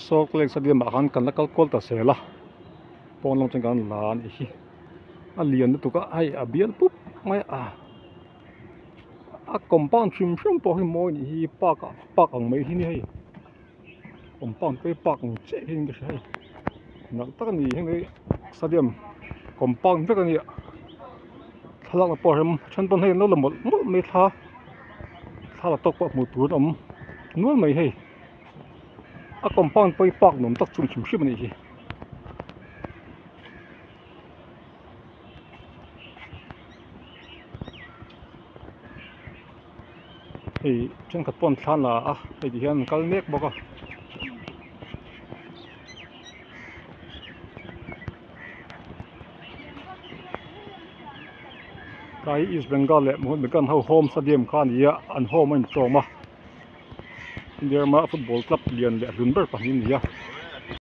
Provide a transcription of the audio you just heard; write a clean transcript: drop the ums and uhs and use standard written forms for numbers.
Salt Lake Stadium akan kan lakal kol ta sela pon long chang kan lan hi alian tu ka ai abian pup mai a compound trim trim po hi moi ni hi pak ang mai hi ni hei compound pe pak ang che hin ke hei nak tak ni hei stadium compound pe kan ni thalak na por hem chan pon hei no lamol mai tha la tok pa mu tur om nual mai hei a compound pe pak nom tak chung chim shim ni hi hei chen khat pon thlan la hei ti hian kal nek boka kai East Bengal le mo bekan ho home stadium khan ya an home in toma India ma football club lian le Lunber pahin ya